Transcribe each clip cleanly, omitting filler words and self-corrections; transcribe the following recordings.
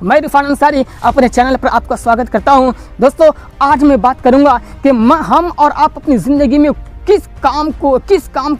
मैं इरफान अंसारी अपने चैनल पर आपका स्वागत करता हूं। दोस्तों, आज मैं बात करूंगा कि हम और आप अपनी ज़िंदगी में किस काम को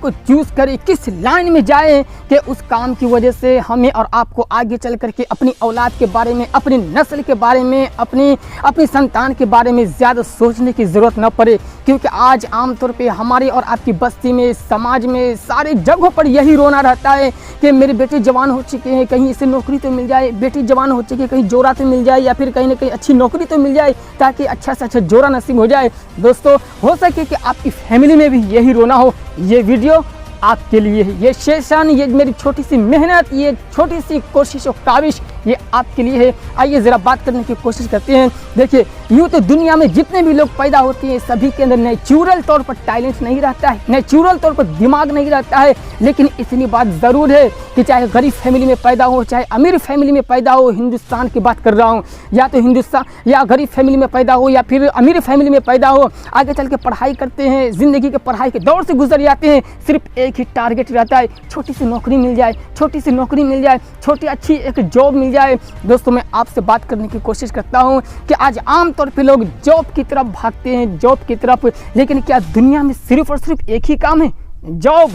चूज़ करें, किस लाइन में जाएं कि उस काम की वजह से हमें और आपको आगे चल करके अपनी औलाद के बारे में, अपनी नस्ल के बारे में, अपनी संतान के बारे में ज़्यादा सोचने की ज़रूरत न पड़े। क्योंकि आज आमतौर पे हमारी और आपकी बस्ती में, समाज में, सारी जगहों पर यही रोना रहता है कि मेरे बेटे जवान हो चुके हैं, कहीं इसे नौकरी तो मिल जाए, बेटी जवान हो चुकी है, कहीं जोड़ा तो मिल जाए, या फिर कहीं ना कहीं अच्छी नौकरी तो मिल जाए ताकि अच्छा से अच्छा जोड़ा नसीब हो जाए। दोस्तों, हो सके कि आपकी फैमिली में भी यही रोना हो। ये वीडियो आपके लिए है, ये सेशन, ये मेरी छोटी सी मेहनत, ये छोटी सी कोशिश और काविश, ये आपके लिए है। आइए ज़रा बात करने की कोशिश करते हैं। देखिए, यूँ तो दुनिया में जितने भी लोग पैदा होते हैं सभी के अंदर नेचुरल तौर पर टैलेंट नहीं रहता है, नेचुरल तौर पर दिमाग नहीं रहता है। लेकिन इतनी बात ज़रूर है कि चाहे गरीब फैमिली में पैदा हो, चाहे अमीर फैमिली में पैदा हो, हिंदुस्तान की बात कर रहा हूँ, या तो हिंदुस्तान या गरीब फैमिली में पैदा हो या फिर अमीर फैमिली में पैदा हो, आगे चल के पढ़ाई करते हैं, ज़िंदगी के पढ़ाई के दौर से गुजर जाते हैं। सिर्फ एक ही टारगेट रहता है, छोटी सी नौकरी मिल जाए, छोटी सी नौकरी मिल जाए, छोटी अच्छी एक जॉब मिल जाए। दोस्तों, मैं आपसे बात करने की कोशिश करता हूं कि आज आमतौर पे लोग जॉब की तरफ भागते हैं, जॉब की तरफ। लेकिन क्या दुनिया में सिर्फ और सिर्फ एक ही काम है, जॉब?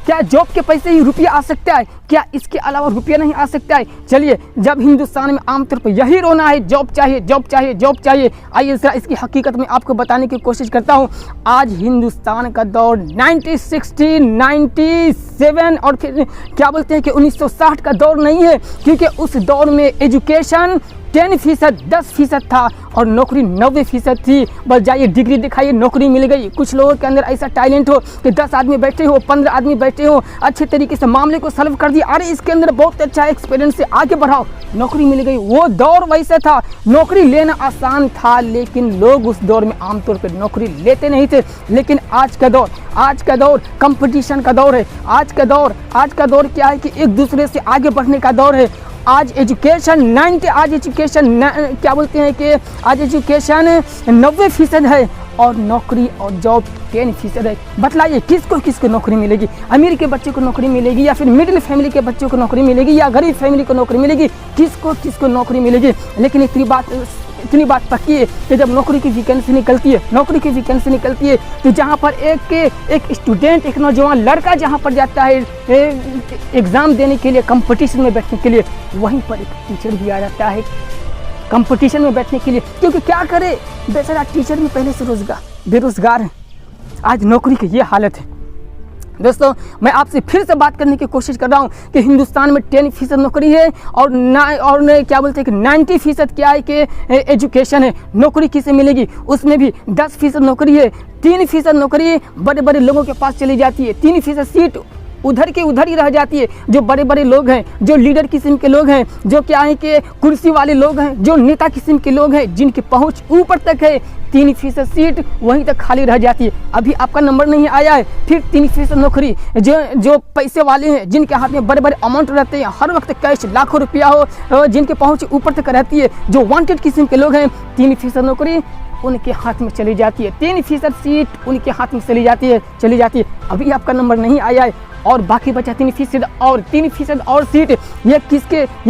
क्या जॉब के पैसे ही रुपया आ सकता है? क्या इसके अलावा रुपया नहीं आ सकता है? चलिए, जब हिंदुस्तान में आमतौर पर यही रोना है, जॉब चाहिए, जॉब चाहिए, जॉब चाहिए, आइए जरा इसकी हकीकत में आपको बताने की कोशिश करता हूँ। आज हिंदुस्तान का दौर 1960, 97 और फिर क्या बोलते हैं कि 1960 का दौर नहीं है। क्योंकि उस दौर में एजुकेशन 10%, 10% था और नौकरी 90% थी। बस जाइए, डिग्री दिखाइए, नौकरी मिल गई। कुछ लोगों के अंदर ऐसा टैलेंट हो कि 10 आदमी बैठे हो, 15 आदमी बैठे हो, अच्छे तरीके से मामले को सॉल्व कर दिया, अरे इसके अंदर बहुत अच्छा एक्सपीरियंस है, आगे बढ़ाओ, नौकरी मिल गई। वो दौर वैसे था, नौकरी लेना आसान था, लेकिन लोग उस दौर में आमतौर पर नौकरी लेते नहीं थे। लेकिन आज का दौर कंपटीशन का दौर है। आज का दौर क्या है कि एक दूसरे से आगे बढ़ने का दौर है। आज एजुकेशन 90% है और नौकरी और जॉब 10% है। बतलाइए, किसको नौकरी मिलेगी? अमीर के बच्चे को नौकरी मिलेगी, या फिर मिडिल फैमिली के बच्चों को नौकरी मिलेगी, या गरीब फैमिली को नौकरी मिलेगी? किसको नौकरी मिलेगी? लेकिन इतनी बात पक्की है कि जब नौकरी की वैकेंसी निकलती है तो जहाँ पर एक स्टूडेंट, एक नौजवान लड़का जहाँ पर जाता है एग्ज़ाम देने के लिए, कंपटीशन में बैठने के लिए, वहीं पर एक टीचर भी आ जाता है कंपटीशन में बैठने के लिए। क्योंकि क्या करे बेचारा, टीचर भी पहले से बेरोजगार है। आज नौकरी की ये हालत है। दोस्तों, मैं आपसे फिर से बात करने की कोशिश कर रहा हूँ कि हिंदुस्तान में 10% नौकरी है और क्या बोलते हैं कि 90% क्या है कि एजुकेशन है। नौकरी किसे मिलेगी? उसमें भी 10% नौकरी है, 3% नौकरी बड़े बड़े लोगों के पास चली जाती है, 3% सीट उधर के उधर ही रह जाती है। जो बड़े बड़े लोग हैं, जो लीडर किस्म के लोग हैं, जो क्या है कि कुर्सी वाले लोग हैं, जो नेता किस्म के लोग हैं, जिनकी पहुंच ऊपर तक है, 3% सीट वहीं तक खाली रह जाती है। अभी आपका नंबर नहीं आया है, फिर 3% नौकरी। जो पैसे वाले हैं, जिनके हाथ में बड़े बड़े अमाउंट रहते हैं, हर वक्त कैश लाखों रुपया हो, जिनके पहुंच ऊपर तक रहती है, जो वांटेड किस्म के लोग हैं, 3% नौकरी उनके हाथ में चली जाती है, 3% सीट उनके हाथ में चली जाती है। अभी आपका नंबर नहीं आया है और बाकी बचा 3% और सीट। ये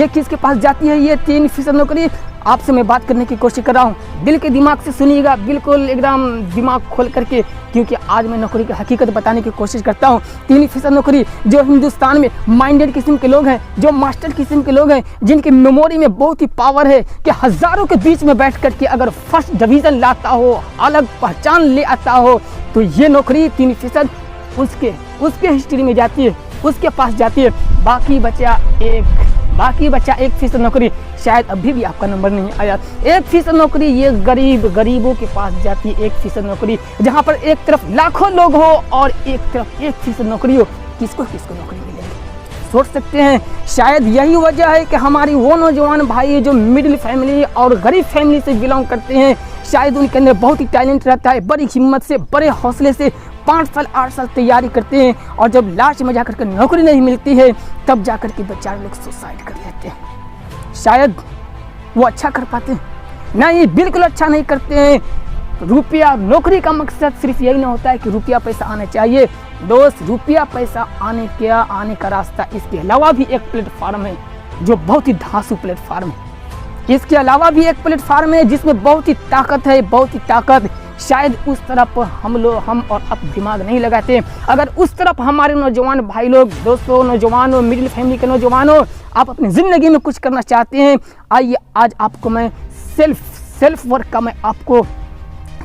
किसके पास जाती है ये 3% नौकरी? आपसे मैं बात करने की कोशिश कर रहा हूँ, दिल के दिमाग से सुनिएगा, बिल्कुल एकदम दिमाग खोल करके, क्योंकि आज मैं नौकरी की हकीकत बताने की कोशिश करता हूँ। 3% नौकरी जो हिंदुस्तान में माइंडेड किस्म के लोग हैं, जो मास्टर किस्म के लोग हैं, जिनकी मेमोरी में बहुत ही पावर है कि हज़ारों के बीच में बैठ करके अगर फर्स्ट डिवीज़न लाता हो, अलग पहचान ले आता हो, तो ये नौकरी 3% उसके हिस्ट्री में जाती है, उसके पास जाती है। बाकी बचा 1% नौकरी, शायद अभी भी आपका नंबर नहीं आया। 1% नौकरी ये गरीबों के पास जाती है। 1% नौकरी जहाँ पर एक तरफ लाखों लोग हो और एक तरफ 1% नौकरी हो, किसको नौकरी मिलेगी? सोच सकते हैं, शायद यही वजह है कि हमारी वो नौजवान भाई जो मिडिल फैमिली और गरीब फैमिली से बिलोंग करते हैं, शायद उनके अंदर बहुत ही टैलेंट रहता है, बड़ी हिम्मत से, बड़े हौसले से 5 साल 8 साल तैयारी करते हैं, और जब लास्ट में जाकर के नौकरी नहीं मिलती है, तब जाकर के बेचारे लोग सुसाइड कर लेते हैं। शायद वो अच्छा कर पाते हैं? नहीं, बिल्कुल अच्छा नहीं करते हैं। रुपया, नौकरी का मकसद सिर्फ यही ना होता है कि रुपया पैसा आना चाहिए। दोस्त, रुपया पैसा आने का रास्ता इसके अलावा भी एक प्लेटफार्म है, जो बहुत ही धांसू प्लेटफार्म है। इसके अलावा भी एक प्लेटफार्म है जिसमें बहुत ही ताकत है, बहुत ही ताकत। शायद उस तरफ हम और आप दिमाग नहीं लगाते। अगर उस तरफ हमारे नौजवान भाई लोग, दोस्तों, नौजवानों, मिडिल फैमिली के नौजवानों, आप अपनी ज़िंदगी में कुछ करना चाहते हैं, आइए आज आपको मैं सेल्फ वर्क का मैं आपको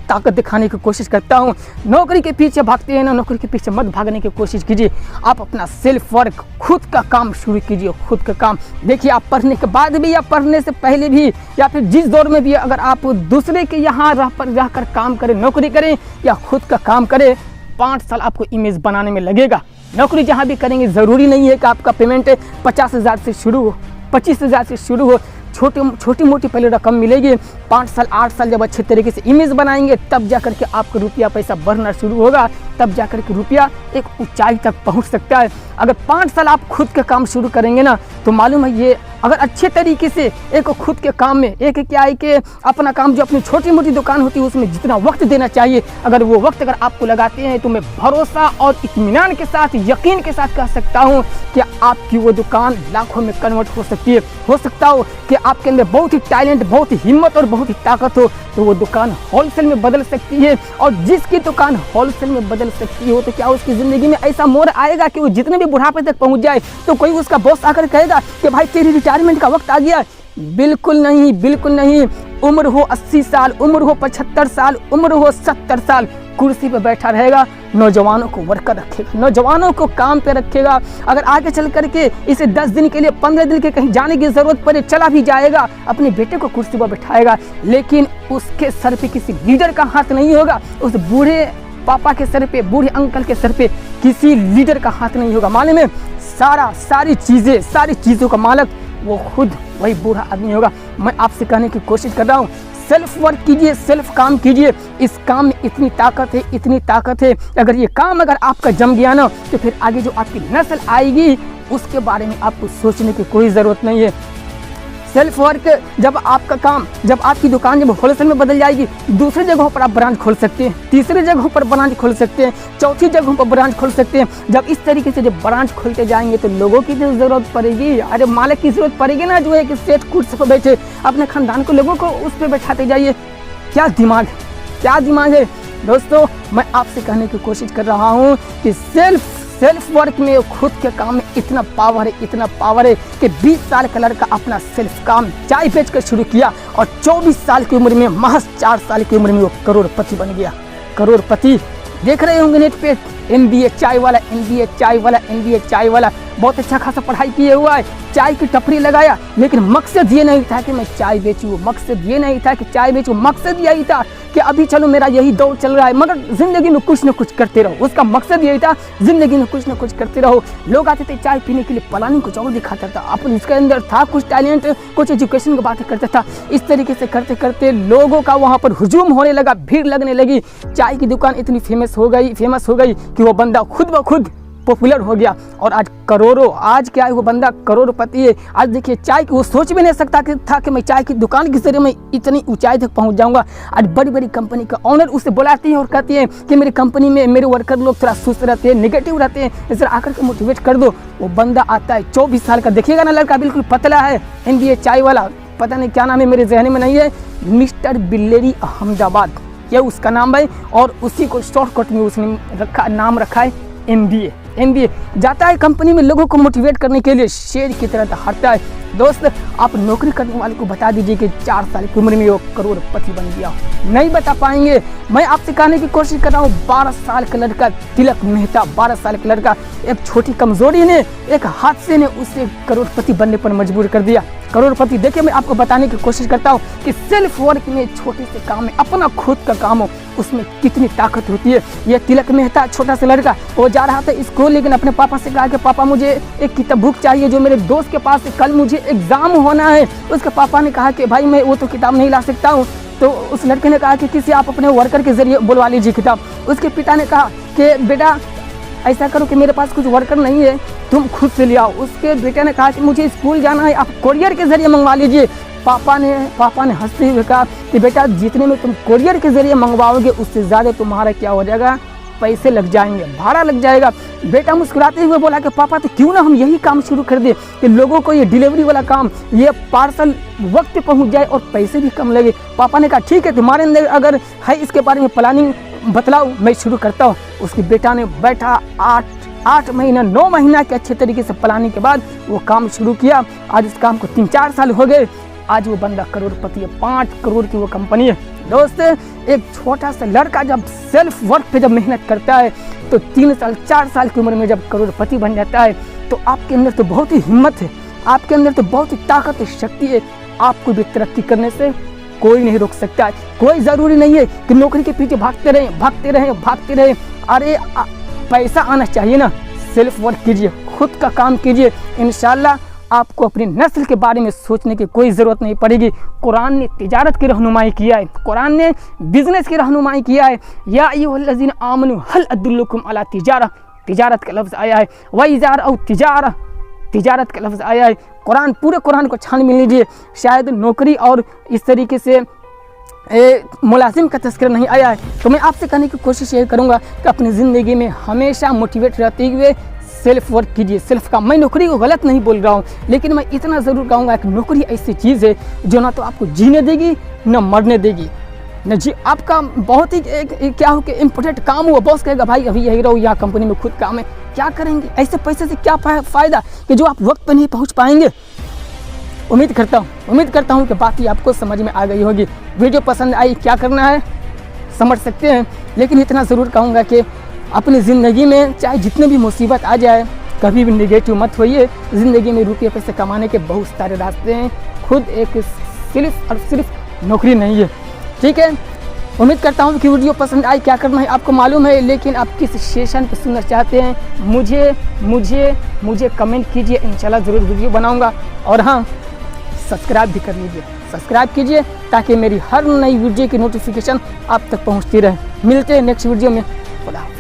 ताकत दिखाने की कोशिश करता हूं। नौकरी के पीछे भागते हैं ना, नौकरी के पीछे मत भागने की कोशिश कीजिए। आप अपना सेल्फ वर्क, खुद का काम शुरू कीजिए, खुद का काम। देखिए, आप पढ़ने के बाद भी या पढ़ने से पहले भी या फिर जिस दौर में भी अगर आप दूसरे के यहाँ रहकर काम करें, नौकरी करें या खुद का काम करें, 5 साल आपको इमेज बनाने में लगेगा। नौकरी जहाँ भी करेंगे ज़रूरी नहीं है कि आपका पेमेंट 50,000 से शुरू हो, 25,000 से शुरू हो। छोटी मोटी पहले रकम मिलेगी। 5 साल 8 साल जब अच्छे तरीके से इमेज बनाएंगे, तब जा करके आपका रुपया पैसा बढ़ना शुरू होगा, तब जा करके रुपया एक ऊंचाई तक पहुंच सकता है। अगर 5 साल आप खुद का काम शुरू करेंगे ना, तो मालूम है ये अगर अच्छे तरीके से एक खुद के काम में एक क्या है कि अपना काम जो अपनी छोटी मोटी दुकान होती है उसमें जितना वक्त देना चाहिए, अगर वो वक्त अगर आपको लगाते हैं तो मैं भरोसा और इत्मीनान के साथ, यकीन के साथ कह सकता हूँ कि आपकी वो दुकान लाखों में कन्वर्ट हो सकती है। हो सकता हो कि आपके अंदर बहुत ही टैलेंट, बहुत ही हिम्मत और बहुत ही ताकत हो, तो वो दुकान होलसेल में बदल सकती है। और जिसकी दुकान होलसेल में बदल सकती हो, तो क्या उसकी ज़िंदगी में ऐसा मोड़ आएगा कि वो जितने भी बुढ़ापे तक पहुंच जाए तो कोई उसका बॉस आकर कहेगा कि भाई तेरी रिटायरमेंट का वक्त आ गया? बिल्कुल नहीं, बिल्कुल नहीं। उम्र हो 80 साल, उम्र हो 75 साल, उम्र हो 70 साल, कुर्सी पे बैठा रहेगा, नौजवानों को वर्कर रखेगा, नौजवानों को काम पे रखेगा। अगर आगे चल करके इसे 10 दिन के लिए, 15 दिन के कहीं जाने की ज़रूरत पड़े, चला भी जाएगा, अपने बेटे को कुर्सी पर बैठाएगा, लेकिन उसके सर पे किसी लीडर का हाथ नहीं होगा। उस बूढ़े पापा के सर पे, बूढ़े अंकल के सर पे किसी लीडर का हाथ नहीं होगा। मालूम है, सारी चीज़ों का मालिक वो खुद वही बूढ़ा आदमी होगा। मैं आपसे कहने की कोशिश कर रहा हूँ, सेल्फ वर्क कीजिए, सेल्फ काम कीजिए। इस काम में इतनी ताकत है। अगर ये काम अगर आपका जम गया ना, तो फिर आगे जो आपकी नस्ल आएगी उसके बारे में आपको सोचने की कोई ज़रूरत नहीं है। सेल्फ वर्क, जब आपकी दुकान जब होलसेल में बदल जाएगी, दूसरी जगहों पर आप ब्रांच खोल सकते हैं, तीसरी जगहों पर ब्रांच खोल सकते हैं, चौथी जगहों पर ब्रांच खोल सकते हैं। जब इस तरीके से जब ब्रांच खोलते जाएंगे तो लोगों की जो ज़रूरत पड़ेगी, अरे मालिक की ज़रूरत पड़ेगी ना, जो है कि सेठ कुर्सी पर बैठे अपने खानदान को लोगों को उस पर बैठाते जाइए। क्या दिमाग है दोस्तों। मैं आपसे कहने की कोशिश कर रहा हूँ कि सेल्फ वर्क में, खुद के काम में इतना पावर है कि 20 साल का लड़का अपना सेल्फ काम चाय बेचकर शुरू किया और 24 साल की उम्र में, महज 4 साल की उम्र में वो करोड़पति बन गया। करोड़पति देख रहे होंगे नेट पे, MBA चाय वाला, बहुत अच्छा खासा पढ़ाई किए हुआ है, चाय की टपरी लगाया, लेकिन मकसद ये नहीं था कि मैं चाय बेचूँ, मकसद यही था कि अभी चलो मेरा यही दौर चल रहा है, मगर जिंदगी में कुछ न कुछ करते रहो। उसका मकसद यही था, जिंदगी में कुछ न कुछ करते रहो। लोग आते थे चाय पीने के लिए, प्लानिंग कुछ और दिखाता था, अपन उसके अंदर था कुछ टैलेंट, कुछ एजुकेशन की बातें करता था। इस तरीके से करते करते लोगों का वहाँ पर हुजूम होने लगा, भीड़ लगने लगी। चाय की दुकान इतनी फेमस हो गई कि वो बंदा खुद ब खुद पॉपुलर हो गया और आज क्या है, वो बंदा करोड़पति है। आज देखिए, चाय की वो सोच भी नहीं सकता था कि मैं चाय की दुकान के जरिए मैं इतनी ऊंचाई तक पहुंच जाऊंगा। आज बड़ी कंपनी का ऑनर उसे बुलाते हैं और कहते हैं कि मेरी कंपनी में मेरे वर्कर लोग थोड़ा सुस्त रहते हैं, नेगेटिव रहते हैं, इस तरह आकर के मोटिवेट कर दो। वो बंदा आता है, 24 साल का, देखिएगा ना लड़का, बिल्कुल पतला है, MBA चाय वाला, पता नहीं क्या नाम है, मेरे जहन में नहीं है, मिस्टर बिल्लेरी अहमदाबाद, यह उसका नाम है। और उसी को शॉर्टकट में उसने नाम रखा है MBA। जाता है कंपनी में लोगों को मोटिवेट करने के लिए, शेर की तरह दहाड़ता है। दोस्त, आप नौकरी करने वाले को बता दीजिए कि 4 साल की उम्र में वो करोड़पति बन गया, नहीं बता पाएंगे। मैं आपसे कहने की कोशिश कर रहा हूँ, 12 साल का लड़का तिलक मेहता, 12 साल का लड़का, एक छोटी कमजोरी ने, एक हादसे ने उसे करोड़पति बनने पर मजबूर कर दिया। करोड़पति, देखिए मैं आपको बताने की कोशिश करता हूँ कि सेल्फ वर्क में, छोटे से काम में, अपना खुद का काम हो, उसमें कितनी ताकत होती है। ये तिलक मेहता, छोटा सा लड़का, वो जा रहा था स्कूल, लेकिन अपने पापा से कहा कि पापा मुझे एक किताब बुक चाहिए जो मेरे दोस्त के पास है, कल मुझे एग्जाम होना है। उसके पापा ने कहा कि भाई मैं वो तो किताब नहीं ला सकता हूँ। तो उस लड़के ने कहा कि किसी आप अपने वर्कर के जरिए बुलवा लीजिए किताब। उसके पिता ने कहा कि बेटा ऐसा करो कि मेरे पास कुछ वर्कर नहीं है, तुम खुद से ले आओ। उसके बेटे ने कहा कि मुझे स्कूल जाना है, आप कोरियर के जरिए मंगवा लीजिए। पापा ने हंसते हुए कहा कि बेटा जितने में तुम कोरियर के जरिए मंगवाओगे उससे ज़्यादा तुम्हारा क्या हो जाएगा, पैसे लग जाएंगे, भाड़ा लग जाएगा। बेटा मुस्कुराते हुए बोला कि पापा तो क्यों ना हम यही काम शुरू कर दें कि लोगों को ये डिलीवरी वाला काम, ये पार्सल वक्त पे पहुंच जाए और पैसे भी कम लगे। पापा ने कहा ठीक है, तुम्हारे अंदर अगर है इसके बारे में प्लानिंग बतलाओ, मैं शुरू करता हूँ। उसके बेटा ने बैठा 8 महीना 9 महीना के अच्छे तरीके से प्लानिंग के बाद वो काम शुरू किया। आज इस काम को 3-4 साल हो गए। आज वो बंदा करोड़पति है, 5 करोड़ की वो कंपनी है। दोस्त, एक छोटा सा लड़का जब सेल्फ वर्क पे जब मेहनत करता है तो 3 साल 4 साल की उम्र में जब करोड़पति बन जाता है तो आपके अंदर तो बहुत ही हिम्मत है, आपके अंदर तो बहुत ही ताकत है, शक्ति है। आपको भी तरक्की करने से कोई नहीं रोक सकता है। कोई ज़रूरी नहीं है कि नौकरी के पीछे भागते रहें। अरे पैसा आना चाहिए ना, सेल्फ वर्क कीजिए, खुद का काम कीजिए। इंशाल्लाह आपको अपनी नस्ल के बारे में सोचने की कोई ज़रूरत नहीं पड़ेगी। कुरान ने तिजारत की रहनुमाई किया है, कुरान ने बिजनेस की रहनुमाई किया है। या अय्युहल्लज़ीना आमनू हल अदुल्लुकुम अला तिजारा, तिजारत का लफ्ज़ आया है। वइज़ार और तिजारा, तिजारत का लफ्ज़ आया है। कुरान, पूरे कुरान को छानबीन लीजिए, शायद नौकरी और इस तरीके से मुलाजिम का तस्करा नहीं आया है। तो मैं आपसे कहने की कोशिश ये करूँगा कि अपनी ज़िंदगी में हमेशा मोटिवेट रहते हुए सेल्फ वर्क कीजिए, सेल्फ का। मैं नौकरी को गलत नहीं बोल रहा हूँ, लेकिन मैं इतना ज़रूर कहूँगा कि नौकरी ऐसी चीज़ है जो ना तो आपको जीने देगी ना मरने देगी न जी। आपका बहुत ही क्या हो कि इम्पोर्टेंट काम हुआ, बॉस कहेगा भाई अभी यही रहो, यहाँ कंपनी में खुद काम है, क्या करेंगे? ऐसे पैसे से क्या फ़ायदा कि जो आप वक्त पर नहीं पहुँच पाएंगे। उम्मीद करता हूँ कि बात ही आपको समझ में आ गई होगी। वीडियो पसंद आई, क्या करना है समझ सकते हैं, लेकिन इतना ज़रूर कहूँगा कि अपनी ज़िंदगी में चाहे जितने भी मुसीबत आ जाए, कभी भी नेगेटिव मत होइए। ज़िंदगी में रुपये पैसे कमाने के बहुत सारे रास्ते हैं, खुद एक सिर्फ और सिर्फ नौकरी नहीं है। ठीक है, उम्मीद करता हूँ कि वीडियो पसंद आई। क्या करना है आपको मालूम है, लेकिन आप किस सेशन पर सुनना चाहते हैं मुझे कमेंट कीजिए, इंशाल्लाह ज़रूर वीडियो बनाऊँगा। और हाँ, सब्सक्राइब भी कर लीजिए, सब्सक्राइब कीजिए ताकि मेरी हर नई वीडियो की नोटिफिकेशन आप तक पहुँचती रहे। मिलते हैं नेक्स्ट वीडियो में। खुदा हाफ़िज़।